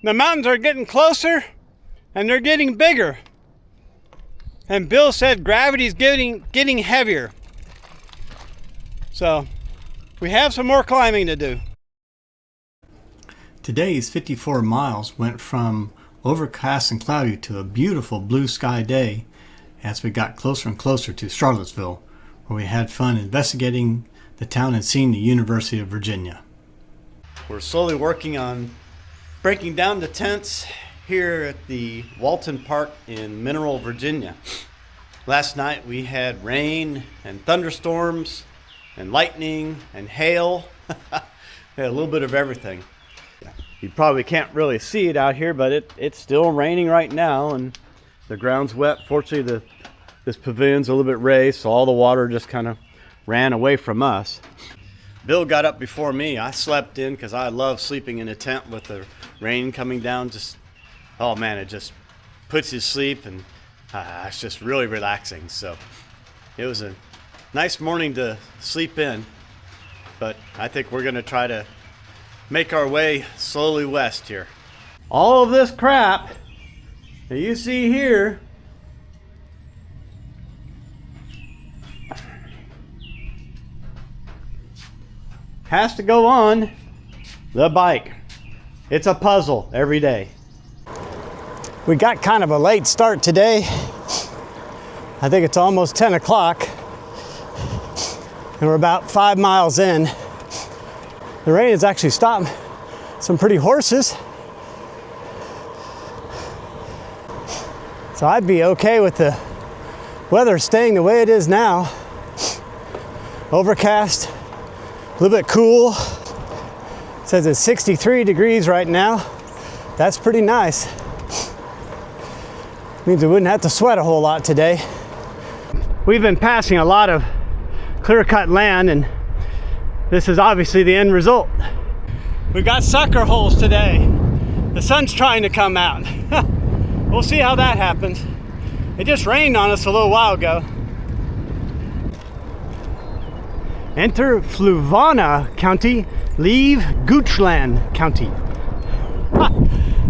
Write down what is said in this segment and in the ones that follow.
The mountains are getting closer and they're getting bigger. And Bill said gravity's getting heavier. So we have some more climbing to do. Today's 54 miles went from overcast and cloudy to a beautiful blue sky day as we got closer and closer to Charlottesville, where we had fun investigating the town and seeing the University of Virginia. We're slowly working on breaking down the tents here at the Walton Park in Mineral, Virginia. Last night we had rain and thunderstorms and lightning and hail. We had a little bit of everything. You probably can't really see it out here, but it's still raining right now and the ground's wet. Fortunately, this pavilion's a little bit raised, so all the water just kind of ran away from us. Bill got up before me. I slept in because I love sleeping in a tent with the rain coming down. Oh man, it just puts you to sleep, and it's just really relaxing. So it was a nice morning to sleep in, but I think we're going to try to make our way slowly west here. All of this crap that you see here has to go on the bike. It's a puzzle every day. We got kind of a late start today. I think it's almost 10 o'clock and we're about 5 miles in. The rain has actually stopped some pretty horses. So I'd be okay with the weather staying the way it is now. Overcast, a little bit cool. It says it's 63 degrees right now. That's pretty nice. Means we wouldn't have to sweat a whole lot today. We've been passing a lot of clear-cut land, and this is obviously the end result. We've got sucker holes today. The sun's trying to come out. We'll see how that happens. It just rained on us a little while ago. Enter Fluvanna County, leave Goochland County.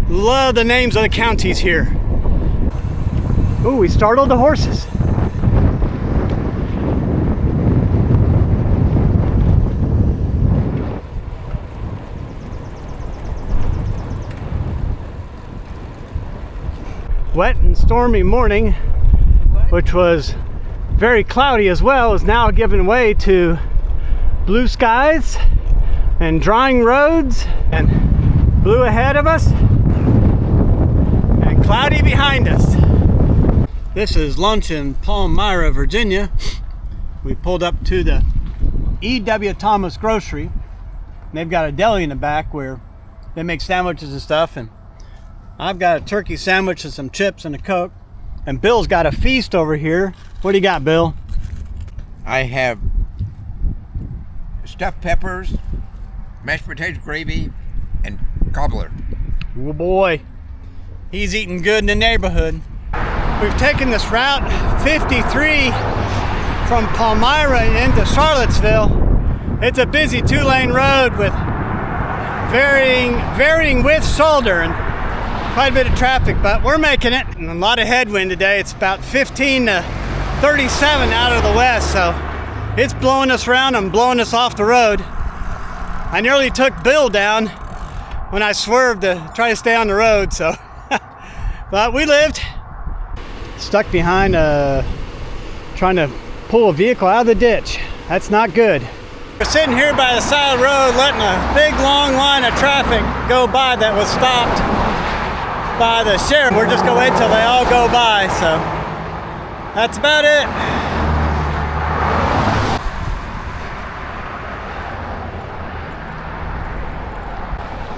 Love the names of the counties here. Ooh, we startled the horses. Wet and stormy morning, which was very cloudy as well, is now giving way to blue skies and drying roads and blue ahead of us and cloudy behind us. This is lunch in Palmyra, Virginia. We pulled up to the E.W. Thomas Grocery. They've got a deli in the back where they make sandwiches and stuff, and I've got a turkey sandwich and some chips and a Coke. And Bill's got a feast over here. What do you got, Bill? I have stuffed peppers, mashed potatoes gravy, and cobbler. Oh boy, he's eating good in the neighborhood. We've taken this route 53 from Palmyra into Charlottesville. It's a busy 2-lane road with varying width shoulder and quite a bit of traffic, but we're making it. And a lot of headwind today. It's about 15 to 37 out of the west, so it's blowing us around and blowing us off the road. I nearly took Bill down when I swerved to try to stay on the road, so but we lived. Stuck behind trying to pull a vehicle out of the ditch. That's not good. We're sitting here by the side of the road letting a big long line of traffic go by that was stopped by the sheriff. We're just gonna wait till they all go by, so that's about it.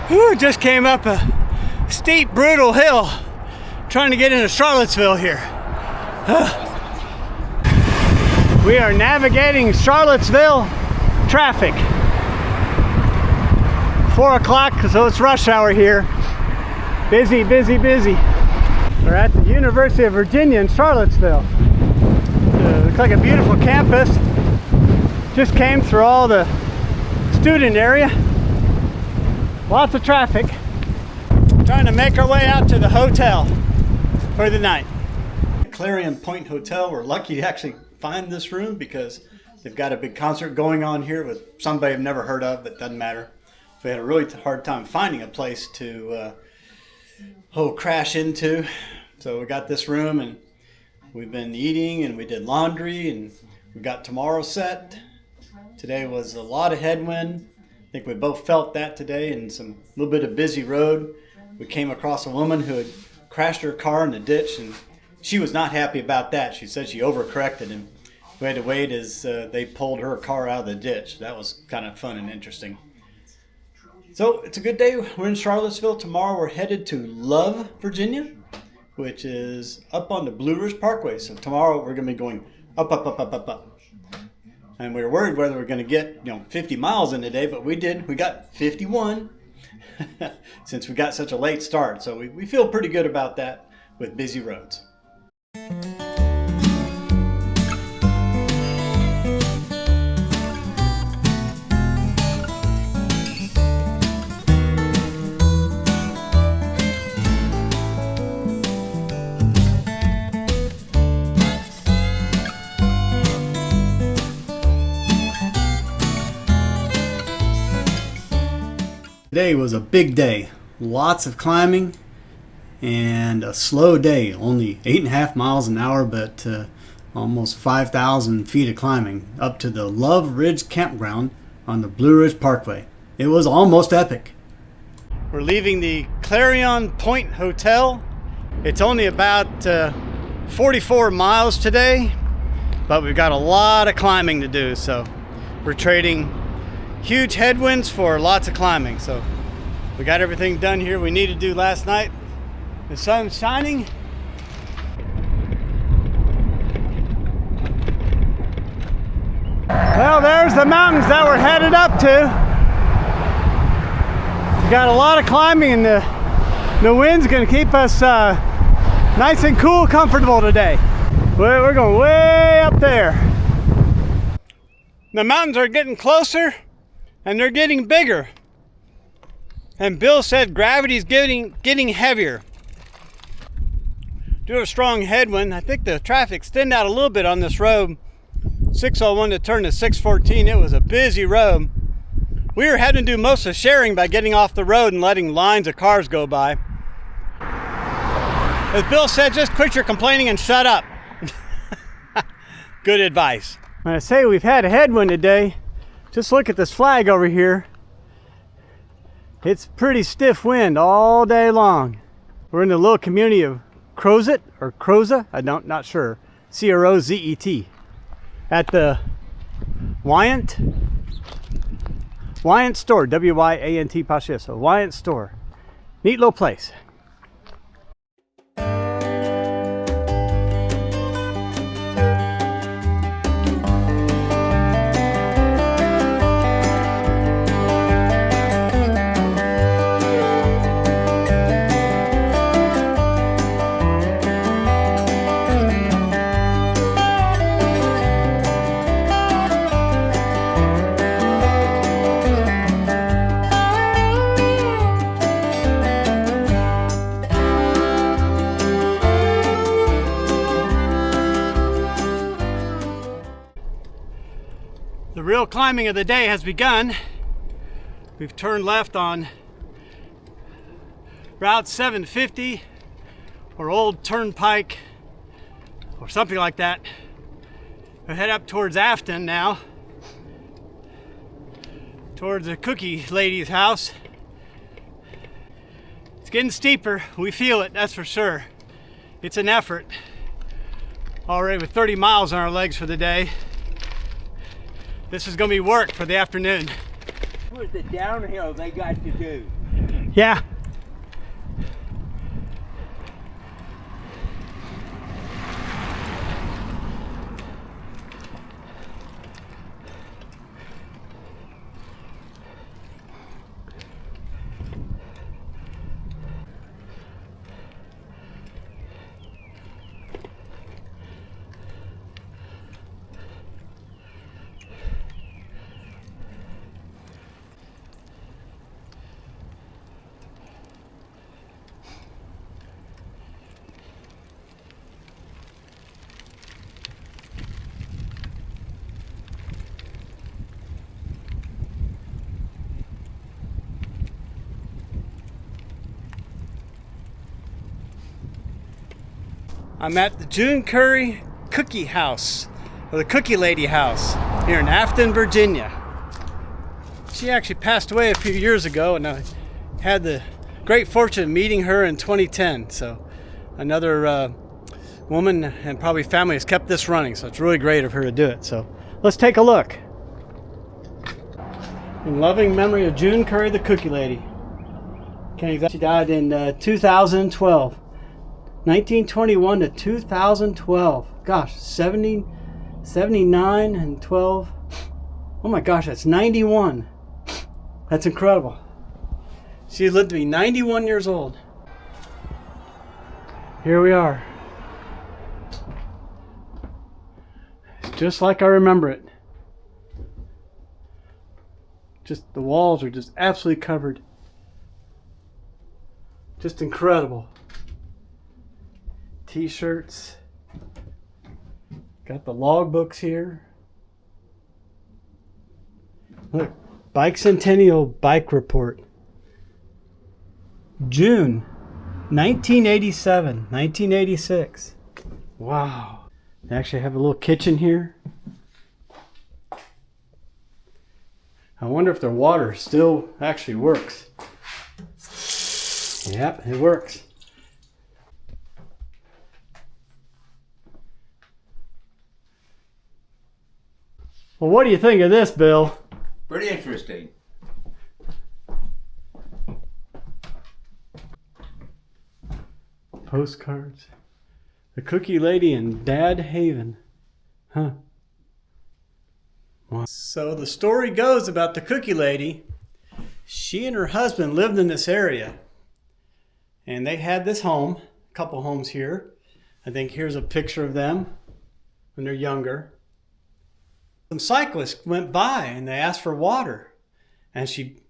Whew, just came up a steep, brutal hill trying to get into Charlottesville here. We are navigating Charlottesville traffic. 4 o'clock, so it's rush hour here. Busy, busy, busy. We're at the University of Virginia in Charlottesville. Looks like a beautiful campus. Just came through all the student area. Lots of traffic. Trying to make our way out to the hotel for the night. Clarion Point Hotel. We're lucky to actually find this room because they've got a big concert going on here with somebody I've never heard of, but doesn't matter. We had a really hard time finding a place to crash into. So we got this room, and we've been eating, and we did laundry, and we got tomorrow set. Today was a lot of headwind. I think we both felt that today, and a little bit of busy road. We came across a woman who had crashed her car in the ditch, and she was not happy about that. She said she overcorrected, and we had to wait as they pulled her car out of the ditch. That was kind of fun and interesting. So it's a good day. We're in Charlottesville. Tomorrow we're headed to Love, Virginia, which is up on the Blue Ridge Parkway. So tomorrow we're going to be going up, up, up, up, up, up. And we were worried whether we were going to get 50 miles in a day, but we did. We got 51 since we got such a late start. So we feel pretty good about that with busy roads. Today was a big day. Lots of climbing and a slow day. Only 8.5 miles an hour, but almost 5,000 feet of climbing up to the Love Ridge Campground on the Blue Ridge Parkway. It was almost epic. We're leaving the Clarion Point Hotel. It's only about 44 miles today, but we've got a lot of climbing to do, so we're trading huge headwinds for lots of climbing. So we got everything done here we needed to do last night. The sun's shining. Well, there's the mountains that we're headed up to. We got a lot of climbing, and the wind's going to keep us nice and cool, comfortable today. We're going way up there. The mountains are getting closer, and they're getting bigger. And Bill said gravity's getting heavier. Due to a strong headwind, I think the traffic's thinned out a little bit on this road. 601 to turn to 614, it was a busy road. We were having to do most of the sharing by getting off the road and letting lines of cars go by. As Bill said, just quit your complaining and shut up. Good advice. When I say we've had a headwind today, just look at this flag over here. It's pretty stiff wind all day long. We're in the little community of Crozet, or Croza, not sure. C-R-O-Z-E-T. At the Wyant store, W-Y-A-N-T Pasha. So Wyant store. Neat little place. The real climbing of the day has begun. We've turned left on Route 750 or Old Turnpike or something like that. We head up towards Afton now, towards the cookie lady's house. It's getting steeper. We feel it, that's for sure. It's an effort. Already with 30 miles on our legs for the day. This is going to be work for the afternoon. What's the downhill they got to do? Yeah. I'm at the June Curry Cookie House, or the Cookie Lady House, here in Afton, Virginia. She actually passed away a few years ago, and I had the great fortune of meeting her in 2010. So another woman and probably family has kept this running, so it's really great of her to do it. So let's take a look. In loving memory of June Curry, the Cookie Lady. She died in 2012. 1921 to 2012. Gosh, 70, 79 and 12. Oh my gosh, that's 91. That's incredible. She lived to be 91 years old. Here we are. Just like I remember it. Just the walls are just absolutely covered. Just incredible. T-shirts. Got the logbooks here. Look, Bicentennial Bike Report. June 1987, 1986. Wow. They actually have a little kitchen here. I wonder if their water still actually works. Yep, it works. Well, what do you think of this, Bill? Pretty interesting. Postcards. The Cookie Lady in Dad Haven. Huh. Wow. So the story goes about the Cookie Lady. She and her husband lived in this area. And they had this home, a couple homes here. I think here's a picture of them when they're younger. Some cyclists went by and they asked for water. And she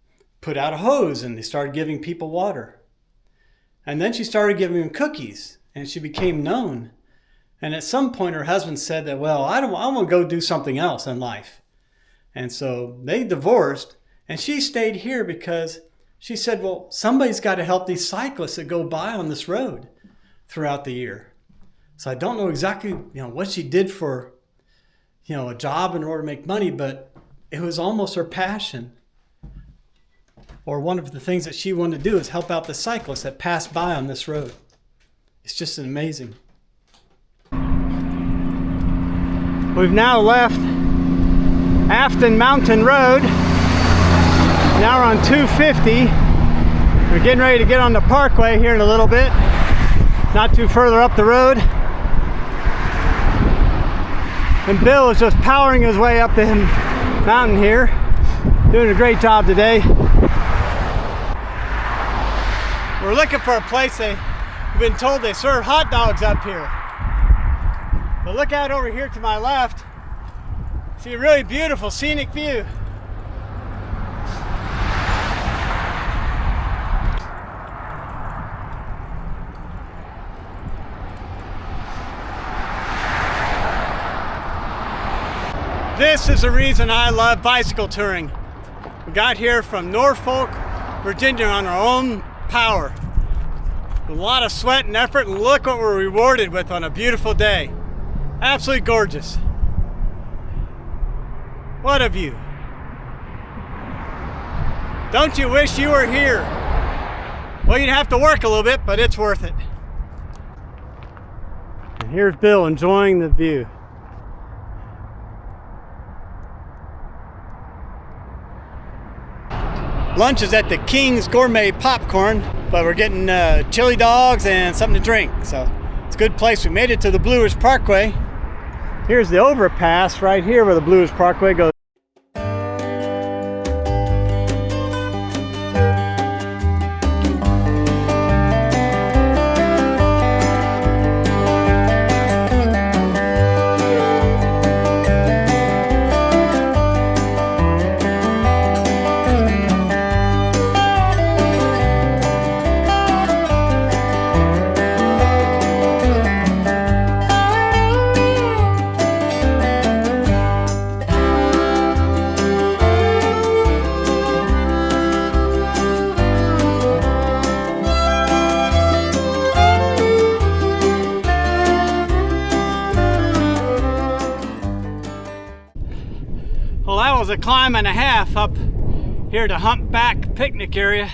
put out a hose and they started giving people water. And then she started giving them cookies and she became known. And at some point her husband said that, well, I want to go do something else in life. And so they divorced and she stayed here because she said, well, somebody's got to help these cyclists that go by on this road throughout the year. So I don't know exactly, what she did for, a job in order to make money, but it was almost her passion. Or one of the things that she wanted to do is help out the cyclists that pass by on this road. It's just amazing. We've now left Afton Mountain Road. Now we're on 250. We're getting ready to get on the parkway here in a little bit. Not too further up the road. And Bill is just powering his way up the mountain here. Doing a great job today. We're looking for a place we've been told they serve hot dogs up here. But look out over here to my left. See a really beautiful scenic view. This is the reason I love bicycle touring. We got here from Norfolk, Virginia on our own power. A lot of sweat and effort, and look what we're rewarded with on a beautiful day. Absolutely gorgeous. What a view. Don't you wish you were here? Well, you'd have to work a little bit, but it's worth it. And here's Bill enjoying the view. Lunch is at the King's Gourmet Popcorn, but we're getting chili dogs and something to drink. So it's a good place. We made it to the Blue Ridge Parkway. Here's the overpass right here where the Blue Ridge Parkway goes. miles of climb and a half up here to Humpback picnic area.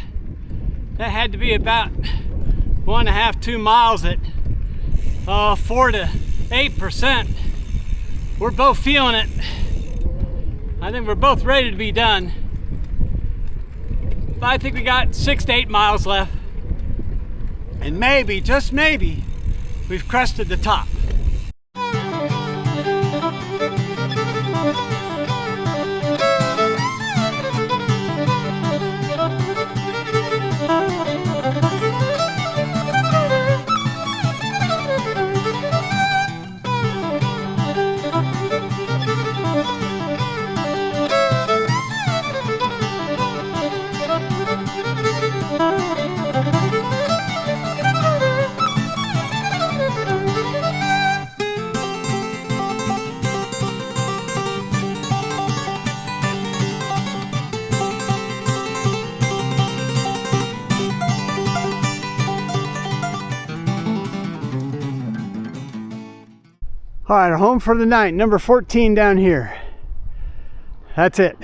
That had to be about 1.5 to 2 miles at 4 to 8%. We're both feeling it. I think we're both ready to be done. But I think we got 6 to 8 miles left. And maybe, just maybe, we've crested the top. All right, our home for the night, number 14 down here. That's it.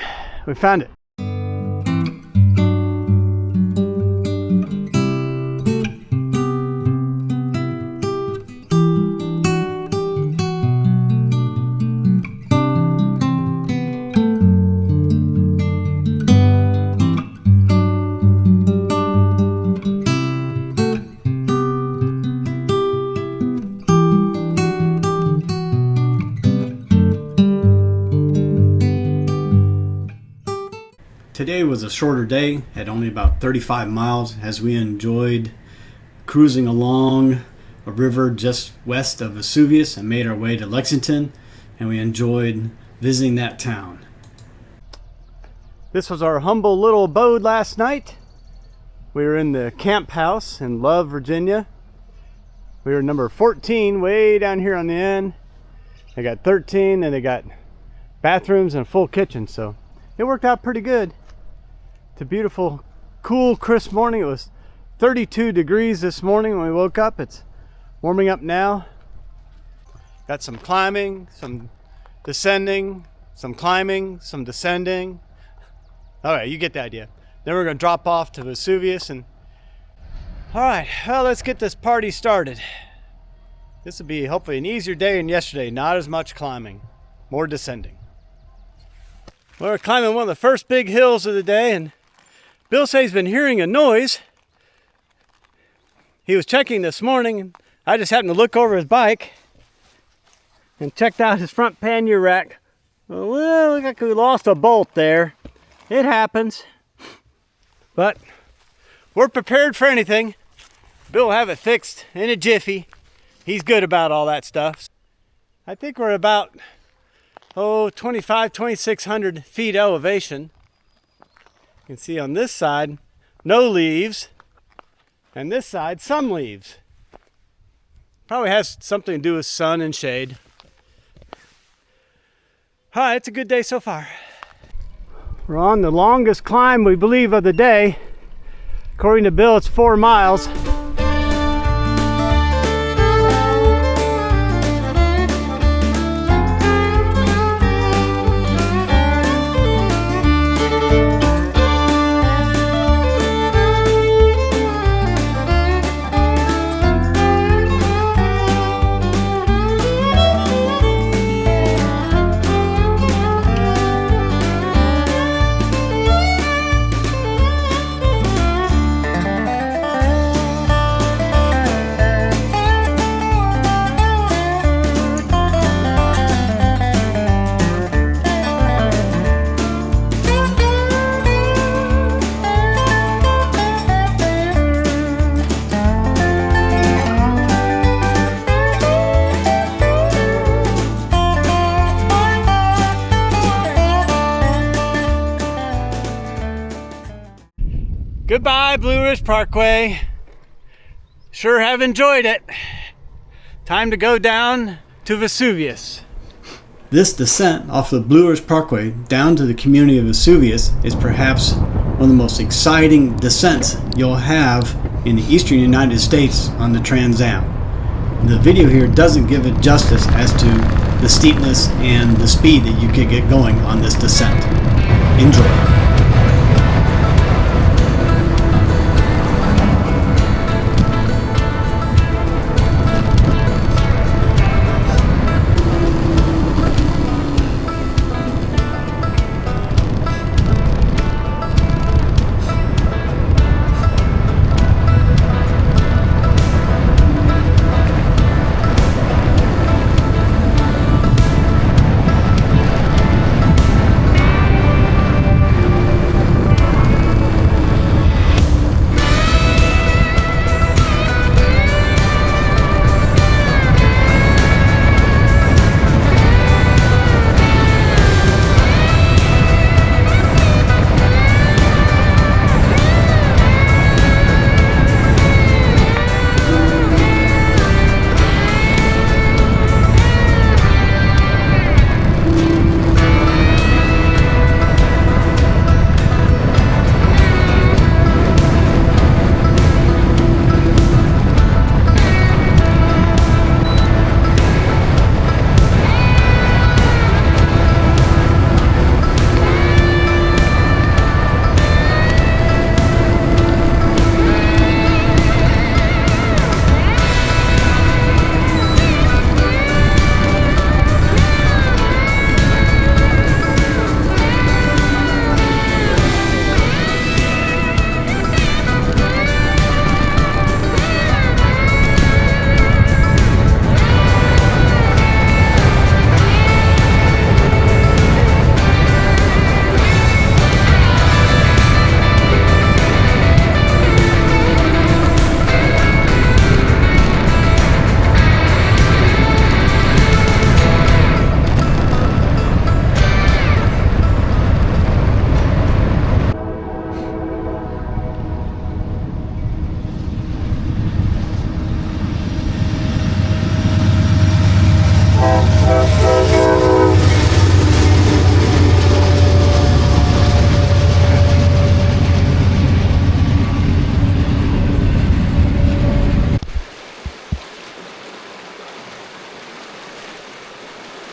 We found it. Today was a shorter day at only about 35 miles as we enjoyed cruising along a river just west of Vesuvius and made our way to Lexington, and we enjoyed visiting that town. This was our humble little abode last night. We were in the camp house in Love, Virginia. We were number 14 way down here on the end. They got 13 and they got bathrooms and a full kitchen, so it worked out pretty good. It's a beautiful, cool, crisp morning. It was 32 degrees this morning when we woke up. It's warming up now. Got some climbing, some descending, some climbing, some descending. All right, you get the idea. Then we're going to drop off to Vesuvius and all right, well, let's get this party started. This will be hopefully an easier day than yesterday. Not as much climbing, more descending. We're climbing one of the first big hills of the day, and Bill says he's been hearing a noise. He was checking this morning, and I just happened to look over his bike and checked out his front pannier rack. Well, look like we lost a bolt there. It happens. But we're prepared for anything. Bill will have it fixed in a jiffy. He's good about all that stuff. I think we're about 2,600 feet elevation. You can see on this side no leaves, and this side some leaves. Probably has something to do with sun and shade. All right, it's a good day so far. We're on the longest climb we believe of the day. According to Bill, it's 4 miles. Goodbye, Blue Ridge Parkway. Sure have enjoyed it. Time to go down to Vesuvius. This descent off the Blue Ridge Parkway down to the community of Vesuvius is perhaps one of the most exciting descents you'll have in the eastern United States on the TransAm. The video here doesn't give it justice as to the steepness and the speed that you could get going on this descent. Enjoy.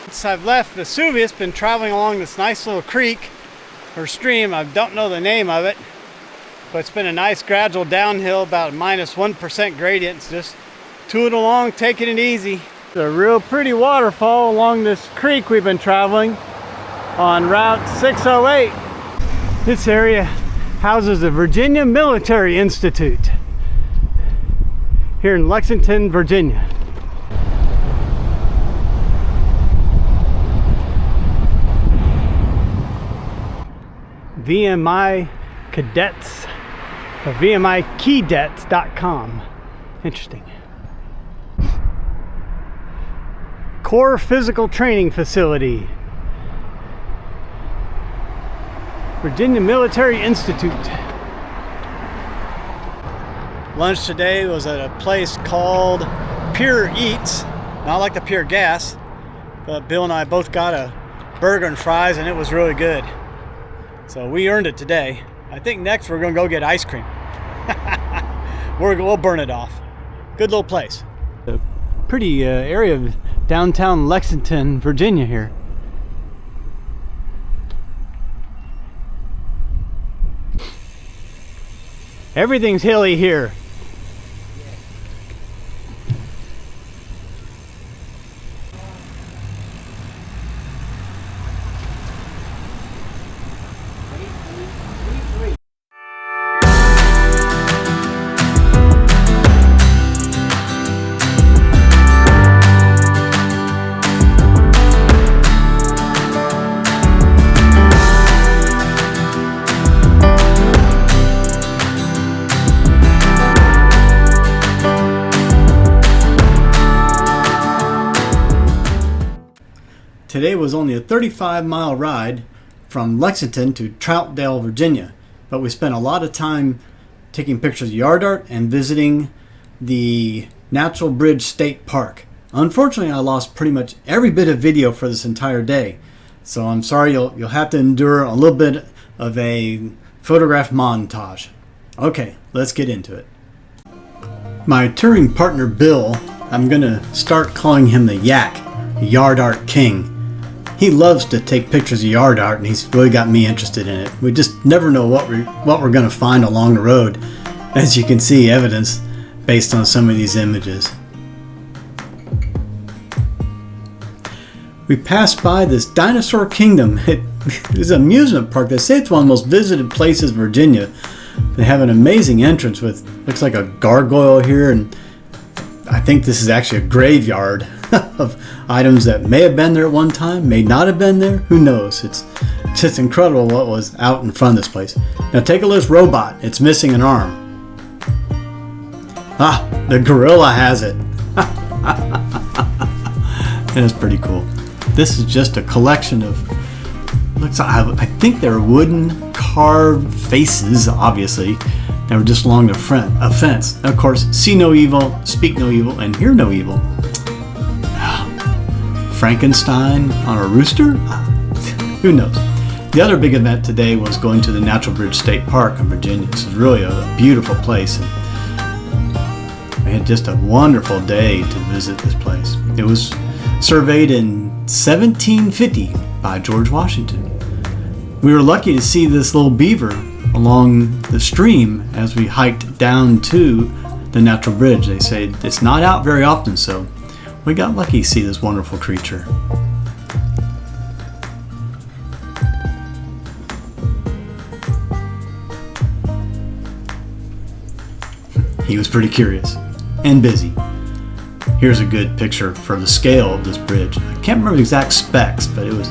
Since I've left Vesuvius, been traveling along this nice little creek or stream. I don't know the name of it, but it's been a nice gradual downhill, about a -1% gradient. It's just tooling along, taking it easy. It's a real pretty waterfall along this creek we've been traveling on Route 608. This area houses the Virginia Military Institute here in Lexington, Virginia. VMI cadets, or VMIkedets.com. Interesting. Core Physical Training Facility, Virginia Military Institute. Lunch today was at a place called Pure Eats, not like the Pure Gas, but Bill and I both got a burger and fries, and it was really good. So we earned it today. I think next we're gonna go get ice cream. We'll burn it off. Good little place. A pretty area of downtown Lexington, Virginia here. Everything's hilly here. Today was only a 35-mile ride from Lexington to Troutdale, Virginia, but we spent a lot of time taking pictures of yard art and visiting the Natural Bridge State Park. Unfortunately, I lost pretty much every bit of video for this entire day, so I'm sorry you'll have to endure a little bit of a photograph montage. Okay, let's get into it. My touring partner Bill I'm gonna start calling him the Yak, Yard Art King. He loves to take pictures of yard art, and he's really got me interested in it. We just never know what we're gonna find along the road, as you can see, evidence based on some of these images. We passed by this dinosaur kingdom. It is an amusement park. They say it's one of the most visited places in Virginia. They have an amazing entrance with, looks like a gargoyle here, and I think this is actually a graveyard of items that may have been there at one time, may not have been there, who knows. It's just incredible what was out in front of this place. Now take a look at this robot. It's missing an arm. Ah, the gorilla has it. That's pretty cool. This is just a collection of, looks like, I think they're wooden carved faces, obviously, that were just along the front a fence. And of course, see no evil, speak no evil, and hear no evil. Frankenstein on a rooster? Who knows? The other big event today was going to the Natural Bridge State Park in Virginia. This is really a beautiful place. We had just a wonderful day to visit this place. It was surveyed in 1750 by George Washington. We were lucky to see this little beaver along the stream as we hiked down to the Natural Bridge. They say it's not out very often, so we got lucky to see this wonderful creature. He was pretty curious and busy. Here's a good picture for the scale of this bridge. I can't remember the exact specs, but it was,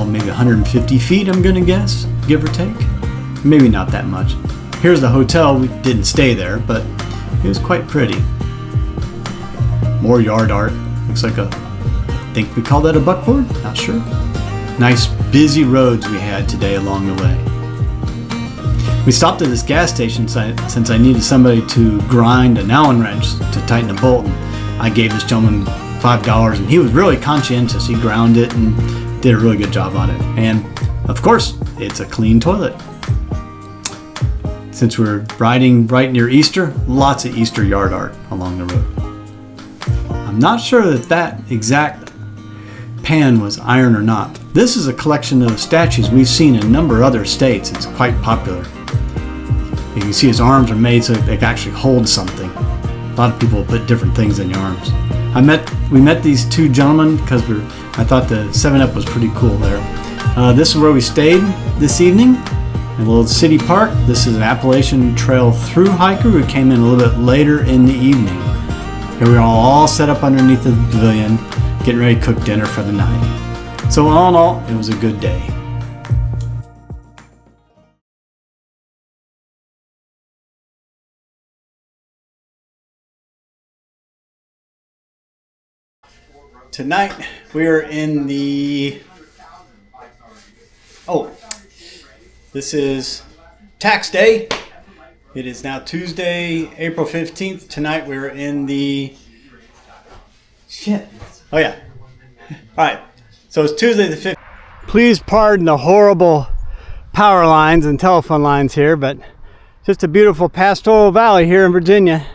maybe 150 feet, I'm gonna guess, give or take. Maybe not that much. Here's the hotel. We didn't stay there, but it was quite pretty. More yard art. Looks like I think we call that a buckboard? Not sure. Nice busy roads we had today along the way. We stopped at this gas station since I needed somebody to grind an Allen wrench to tighten a bolt. I gave this gentleman $5 and he was really conscientious. He ground it and did a really good job on it. And of course, it's a clean toilet. Since we're riding right near Easter, lots of Easter yard art along the road. I'm not sure that exact pan was iron or not. This is a collection of statues we've seen in a number of other states. It's quite popular. You can see his arms are made so they can actually hold something. A lot of people put different things in the arms. We met these two gentlemen because I thought the 7-Up was pretty cool there. This is where we stayed this evening, in a little city park. This is an Appalachian Trail through hiker who came in a little bit later in the evening. Here we are all set up underneath the pavilion, getting ready to cook dinner for the night. So all in all, it was a good day. Tonight we are in the, this is tax day. It is now Tuesday, April 15th. Tonight we're in the, All right, so it's Tuesday the 15th. Please pardon the horrible power lines and telephone lines here, but just a beautiful pastoral valley here in Virginia.